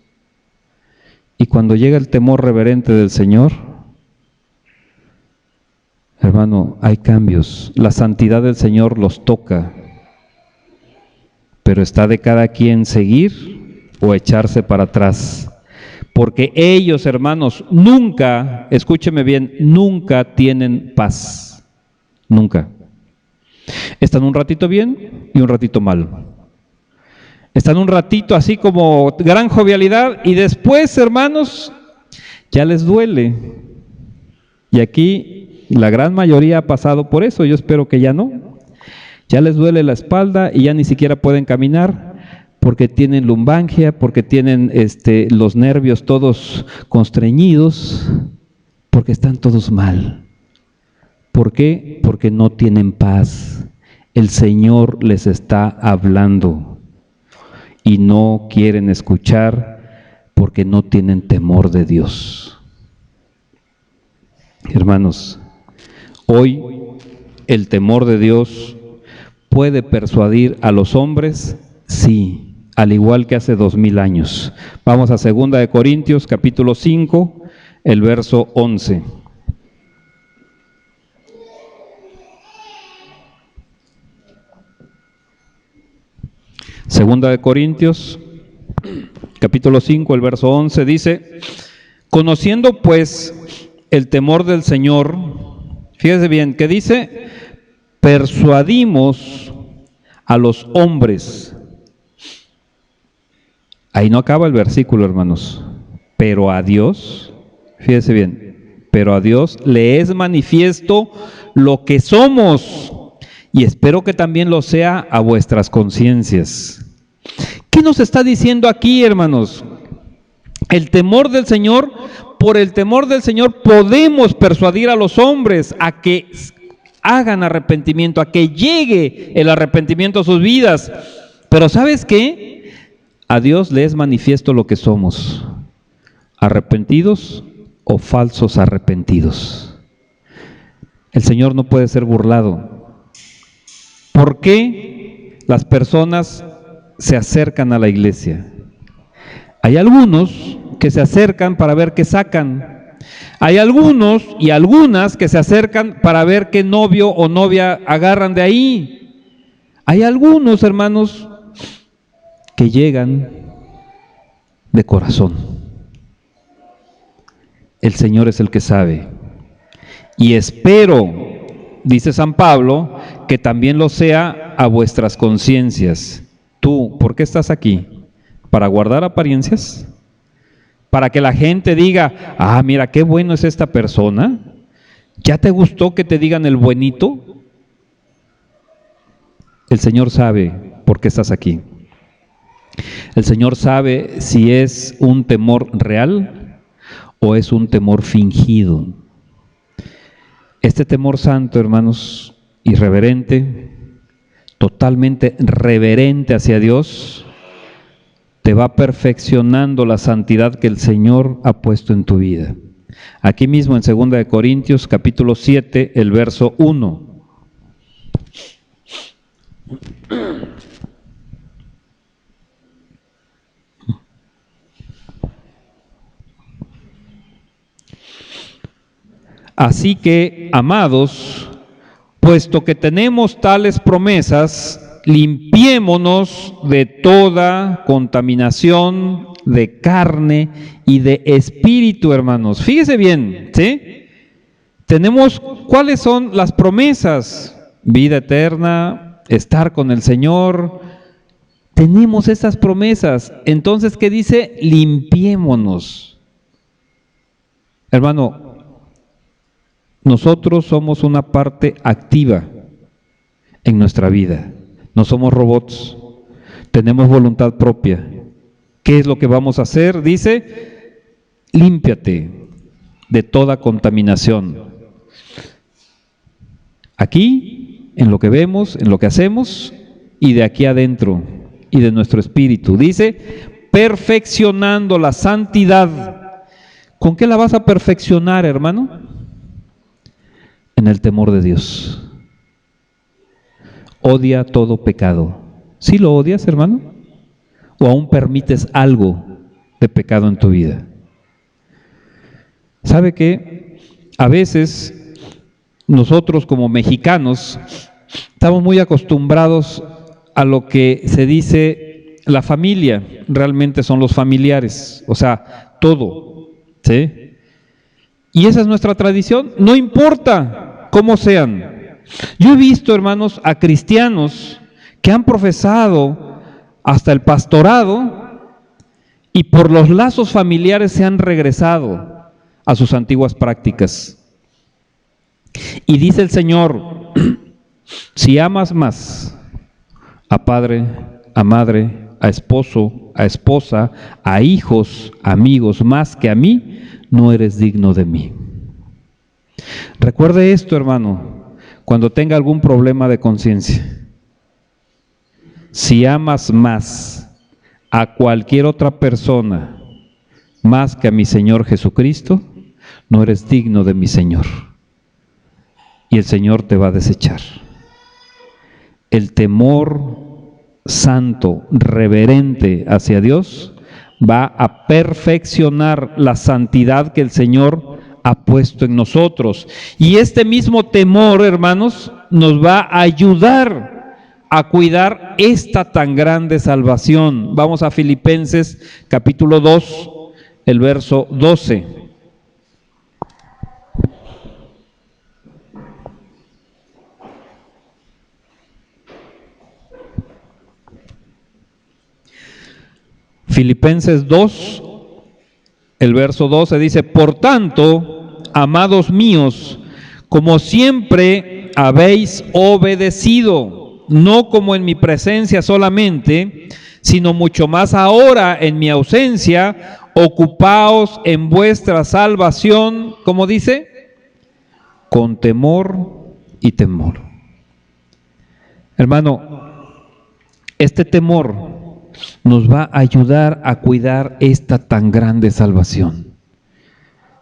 Y cuando llega el temor reverente del Señor, hermano, hay cambios. La santidad del Señor los toca, pero está de cada quien seguir o echarse para atrás. Porque ellos, hermanos, nunca, escúcheme bien, nunca tienen paz. Nunca. Están un ratito bien y un ratito mal. Están un ratito así como gran jovialidad y después, hermanos, ya les duele. Y aquí la gran mayoría ha pasado por eso, yo espero que ya no. Ya les duele la espalda y ya ni siquiera pueden caminar porque tienen lumbalgia, porque tienen los nervios todos constreñidos, porque están todos mal. ¿Por qué? Porque no tienen paz. El Señor les está hablando y no quieren escuchar porque no tienen temor de Dios. Hermanos, hoy el temor de Dios puede persuadir a los hombres, sí, al igual que hace 2000 años. Vamos a 2 Corintios capítulo 5, el verso 11. Segunda de Corintios, capítulo 5, el verso 11 dice: conociendo pues el temor del Señor, fíjese bien, ¿qué dice? Persuadimos a los hombres. Ahí no acaba el versículo, hermanos. Pero a Dios, fíjese bien, pero a Dios le es manifiesto lo que somos, y espero que también lo sea a vuestras conciencias. ¿Qué nos está diciendo aquí, hermanos? El temor del Señor, por el temor del Señor podemos persuadir a los hombres a que hagan arrepentimiento, a que llegue el arrepentimiento a sus vidas. Pero ¿sabes qué? A Dios le es manifiesto lo que somos, arrepentidos o falsos arrepentidos. El Señor no puede ser burlado. ¿Por qué las personas se acercan a la iglesia? Hay algunos que se acercan para ver qué sacan. Hay algunos y algunas que se acercan para ver qué novio o novia agarran de ahí. Hay algunos, hermanos, que llegan de corazón. El Señor es el que sabe. Y espero, dice San Pablo, que también lo sea a vuestras conciencias. Tú, ¿por qué estás aquí? ¿Para guardar apariencias? ¿Para que la gente diga, ah, mira, qué bueno es esta persona? ¿Ya te gustó que te digan el buenito? El Señor sabe por qué estás aquí. El Señor sabe si es un temor real o es un temor fingido. Este temor santo, hermanos, irreverente, totalmente reverente hacia Dios, te va perfeccionando la santidad que el Señor ha puesto en tu vida. Aquí mismo en 2 Corintios capítulo 7, el verso 1. Así que, amados, puesto que tenemos tales promesas, limpiémonos de toda contaminación de carne y de espíritu, hermanos. Fíjese bien, ¿sí? Tenemos, ¿cuáles son las promesas? Vida eterna, estar con el Señor. Tenemos esas promesas. Entonces, ¿qué dice? Limpiémonos. Hermano, nosotros somos una parte activa en nuestra vida. No somos robots, tenemos voluntad propia. ¿Qué es lo que vamos a hacer? Dice, límpiate de toda contaminación. Aquí, en lo que vemos, en lo que hacemos, y de aquí adentro, y de nuestro espíritu. Dice, perfeccionando la santidad. ¿Con qué la vas a perfeccionar, hermano? En el temor de Dios. Odia todo pecado. ¿Sí lo odias, hermano? ¿O aún permites algo de pecado en tu vida? ¿Sabe qué? A veces nosotros como mexicanos estamos muy acostumbrados a lo que se dice la familia. Realmente son los familiares, o sea, todo, ¿sí? Y esa es nuestra tradición, no importa cómo sean. Yo he visto, hermanos, a cristianos que han profesado hasta el pastorado y por los lazos familiares se han regresado. a sus antiguas prácticas. Y dice el Señor, si amas más a padre, a madre, a esposo, a esposa, a hijos, amigos, más que a mí, no eres digno de mí. Recuerde esto, hermano, cuando tenga algún problema de conciencia. Si amas más a cualquier otra persona más que a mi Señor Jesucristo, no eres digno de mi Señor. Y el Señor te va a desechar. El temor santo, reverente hacia Dios, va a perfeccionar la santidad que el Señor ha puesto en nosotros. Y este mismo temor, hermanos, nos va a ayudar a cuidar esta tan grande salvación. Vamos a Filipenses capítulo 2, el verso 12. Filipenses 2, el verso 12 dice: por tanto, amados míos, como siempre habéis obedecido, no como en mi presencia solamente, sino mucho más ahora en mi ausencia, ocupaos en vuestra salvación, ¿cómo dice? Con temor y temor. Hermano, este temor nos va a ayudar a cuidar esta tan grande salvación.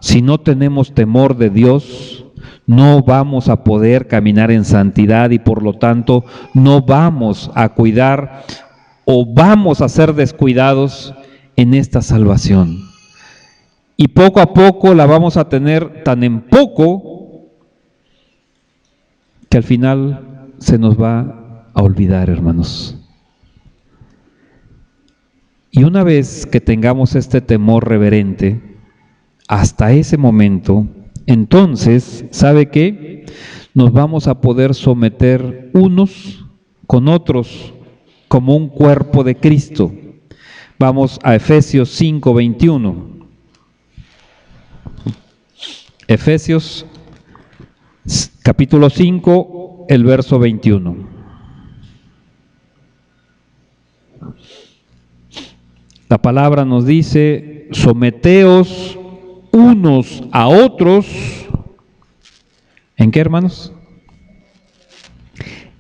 Si no tenemos temor de Dios, no vamos a poder caminar en santidad y por lo tanto no vamos a cuidar o vamos a ser descuidados en esta salvación. Y poco a poco la vamos a tener tan en poco que al final se nos va a olvidar, hermanos. Y una vez que tengamos este temor reverente, hasta ese momento, entonces, ¿sabe qué? Nos vamos a poder someter unos con otros como un cuerpo de Cristo. Vamos a Efesios 5:21. Efesios capítulo 5, el verso 21. La palabra nos dice: someteos unos a otros. ¿En qué, hermanos?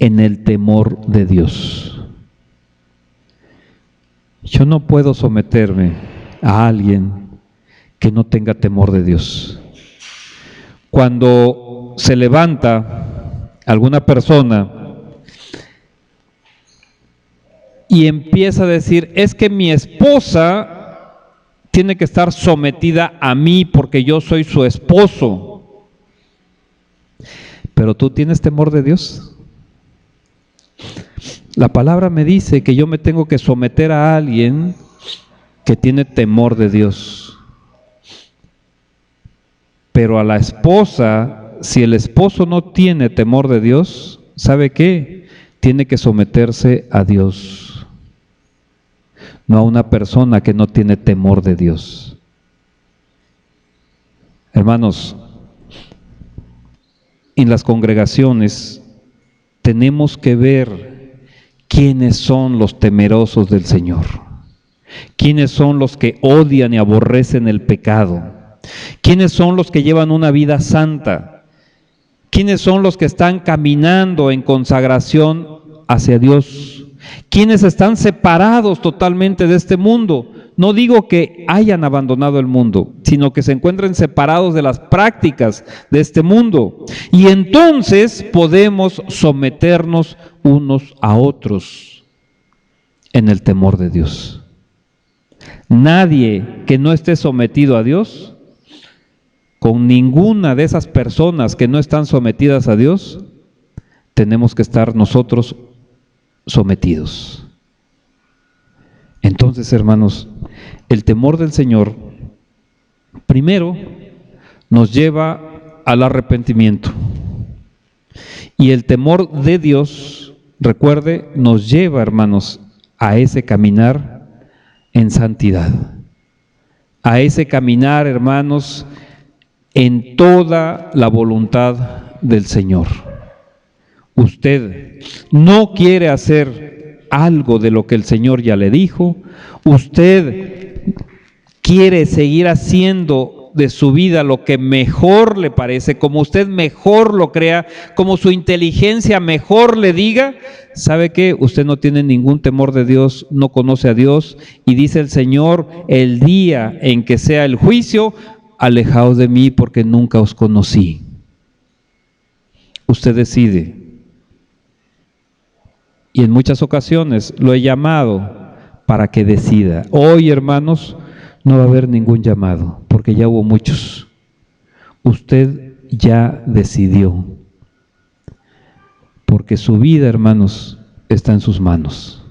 En el temor de Dios. Yo no puedo someterme a alguien que no tenga temor de Dios. Cuando se levanta alguna persona y empieza a decir: es que mi esposa tiene que estar sometida a mí porque yo soy su esposo. ¿Pero tú tienes temor de Dios? La palabra me dice que yo me tengo que someter a alguien que tiene temor de Dios. Pero a la esposa, si el esposo no tiene temor de Dios, ¿sabe qué? Tiene que someterse a Dios. No a una persona que no tiene temor de Dios. Hermanos, en las congregaciones tenemos que ver quiénes son los temerosos del Señor, quiénes son los que odian y aborrecen el pecado, quiénes son los que llevan una vida santa, quiénes son los que están caminando en consagración hacia Dios, quienes están separados totalmente de este mundo. No digo que hayan abandonado el mundo, sino que se encuentren separados de las prácticas de este mundo. Y entonces podemos someternos unos a otros en el temor de Dios. Nadie que no esté sometido a Dios, con ninguna de esas personas que no están sometidas a Dios, tenemos que estar nosotros sometidos. Entonces, hermanos, el temor del Señor primero nos lleva al arrepentimiento, y el temor de Dios, recuerde, nos lleva, hermanos, a ese caminar en santidad, a ese caminar, hermanos, en toda la voluntad del Señor. Usted no quiere hacer algo de lo que el Señor ya le dijo, usted quiere seguir haciendo de su vida lo que mejor le parece, como usted mejor lo crea, como su inteligencia mejor le diga. ¿Sabe qué? Usted no tiene ningún temor de Dios, no conoce a Dios, y dice el Señor: el día en que sea el juicio, alejaos de mí porque nunca os conocí. Usted decide. Y en muchas ocasiones lo he llamado para que decida. Hoy, hermanos, no va a haber ningún llamado, porque ya hubo muchos. Usted ya decidió. Porque su vida, hermanos, está en sus manos.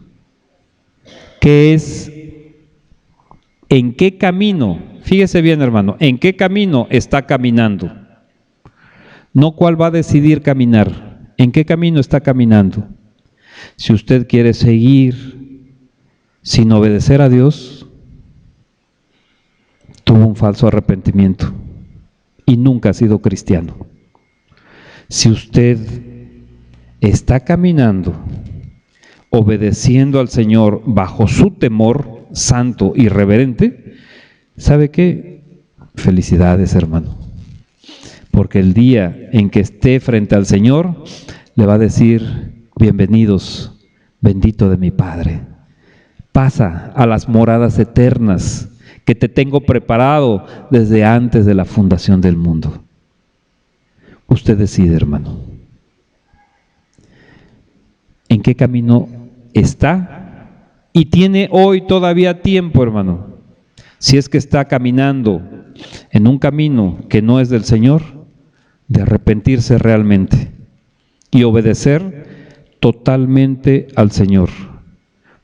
¿Qué es? ¿En qué camino? Fíjese bien, hermano, ¿en qué camino está caminando? No cuál va a decidir caminar. ¿En qué camino está caminando? Si usted quiere seguir sin obedecer a Dios, tuvo un falso arrepentimiento y nunca ha sido cristiano. Si usted está caminando obedeciendo al Señor bajo su temor santo y reverente, ¿sabe qué? Felicidades, hermano. Porque el día en que esté frente al Señor, le va a decir: bienvenidos, bendito de mi Padre. Pasa a las moradas eternas que te tengo preparado desde antes de la fundación del mundo. Usted decide, hermano. ¿En qué camino está? Y tiene hoy todavía tiempo, hermano. Si es que está caminando en un camino que no es del Señor, de arrepentirse realmente y obedecer totalmente al Señor.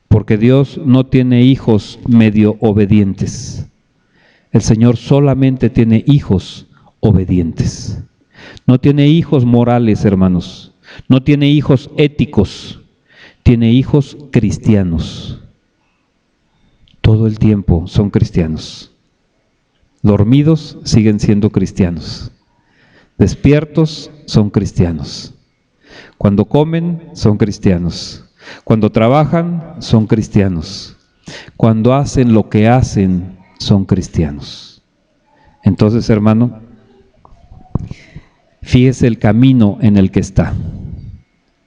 Porque Dios no tiene hijos medio obedientes. El Señor solamente tiene hijos obedientes. No tiene hijos morales, hermanos. No tiene hijos éticos. Tiene hijos cristianos. Todo el tiempo son cristianos. Dormidos siguen siendo cristianos. Despiertos son cristianos. Cuando comen son cristianos. Cuando trabajan son cristianos. Cuando hacen lo que hacen son cristianos. Entonces, hermano, fíjese el camino en el que está.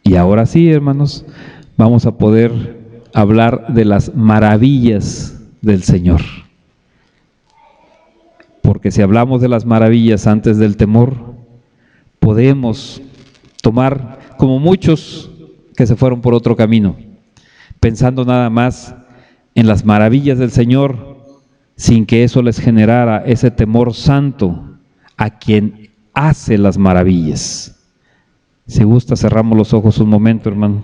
Y ahora sí, hermanos, vamos a poder hablar de las maravillas del Señor. Porque si hablamos de las maravillas antes del temor, podemos tomar, como muchos que se fueron por otro camino, pensando nada más en las maravillas del Señor, sin que eso les generara ese temor santo a quien hace las maravillas. Si gusta, cerramos los ojos un momento, hermano.